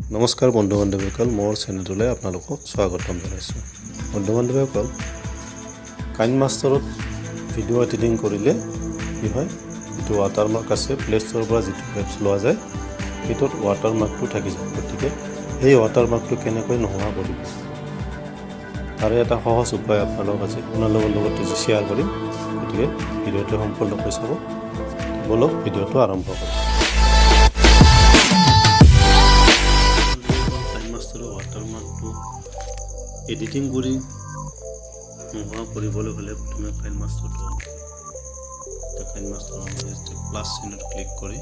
নমস্কাৰ বন্ধু বান্ধৱীসকল, মোৰ চেনেললৈ আপোনালোকক স্বাগতম জনাইছোঁ। বন্ধু বান্ধৱীসকল, কাইনমাষ্টাৰত ভিডিঅ' এডিটিং কৰিলে কি হয়, যিটো ৱাটাৰমাৰ্ক আছে প্লে ষ্ট'ৰৰ পৰা যিটো এপছ লোৱা যায় সেইটোত ৱাটাৰমাৰ্কটো থাকি যায়। গতিকে সেই ৱাটাৰমাৰ্কটো কেনেকৈ নোহোৱা কৰিব তাৰে এটা সহজ উপায় আপোনালোকৰ লগত শ্বেয়াৰ কৰিম। গতিকে ভিডিঅ'টো সম্পূৰ্ণকৈ চাব। বলক ভিডিঅ'টো আৰম্ভ কৰোঁ। ৱাটাৰমাৰ্কটো এডিটিং কৰি নোহোৱা কৰিবলৈ হ'লে প্ৰথমে কাইনমাষ্টাৰটো প্লাছ চিনত ক্লিক কৰি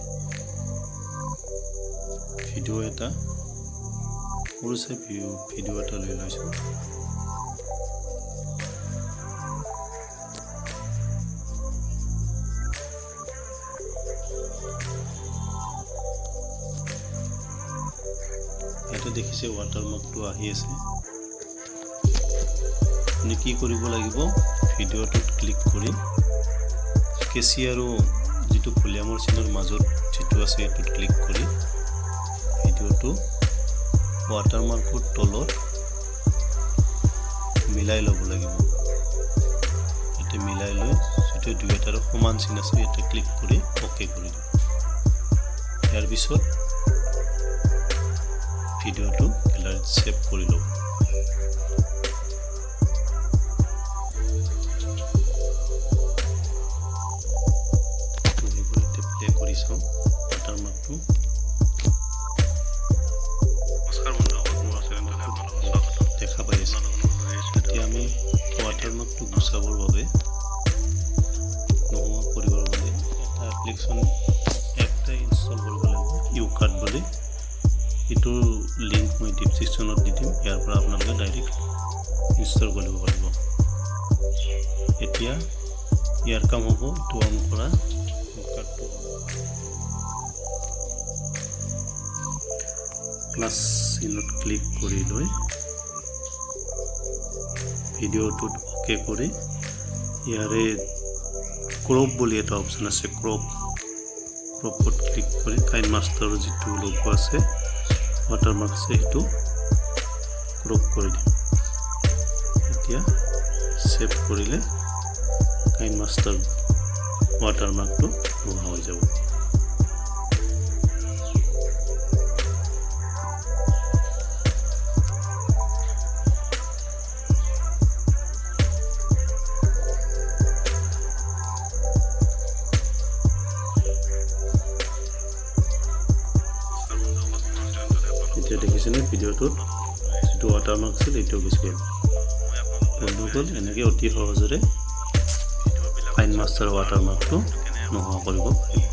ভিডিঅ' এটা সৰু চাই ভিডিঅ' এটা লৈ লৈছোঁ। ইয়াতে দেখিছে ৱাটাৰমাৰ্কটো আহি আছে। আপুনি কি কৰিব লাগিব, ভিডিঅ'টোত ক্লিক কৰি কেঁচি আৰু যিটো ভলিউমৰ চিনৰ মাজত যিটো আছে এইটোত ক্লিক কৰি ভিডিঅ'টো ৱাটাৰমাৰ্কৰ তলত মিলাই ল'ব লাগিব। ইয়াতে মিলাই লৈ যিটো দুয়োটাৰ সমান চিন আছে ইয়াতে ক্লিক কৰি অ'কে কৰি দিব। ইয়াৰ পিছত ভিডিঅ'টো গ্যালাৰীত সেভ কৰি লওক। প্লে কৰি চাওঁ ৱাটাৰমাৰ্কটো। দেখা পাই আছে। এতিয়া আমি ৱাটাৰমাৰ্কটো গুচাবৰ বাবে নোহোৱা কৰিবৰ বাবে এটা এপ্লিকেশ্যন এটা ইনষ্টল কৰিব লাগিব, ইউকাৰ্ট বুলি। এইটোৰ লিংক মই ডিছক্ৰিপশ্যনত দি দিম। ইয়াৰ পৰা আপোনালোকে ডাইৰেক্ট ইনষ্টল কৰিব পাৰিব। এতিয়া ইয়াৰ কাম হ'ব এইটো অন কৰা। প্লাছ চিনত ক্লিক কৰি লৈ ভিডিঅ'টোত অ'কে কৰি ইয়াৰে ক্ৰপ বুলি এটা অপশ্যন আছে, ক্ৰপত ক্লিক কৰি কাইনমাষ্টাৰৰ যিটো লোগো আছে ৱাটাৰমাৰ্ক আছে সেইটো ক্ৰপ কৰি দিম। এতিয়া সেভ কৰিলে কাইনমাষ্টাৰ ৱাটাৰমাৰ্কটো নোহোৱা হৈ যাব। এতিয়া দেখিছেনে ভিডিঅ'টোত যিটো ৱাটাৰমাৰ্ক আছিল এইটো গুচি গ'ল। বন্ধুসকল, এনেকৈ অতি সহজৰে কাইনমাষ্টাৰ ৱাটাৰমাৰ্কটো নোহোৱা কৰিব পাৰিব।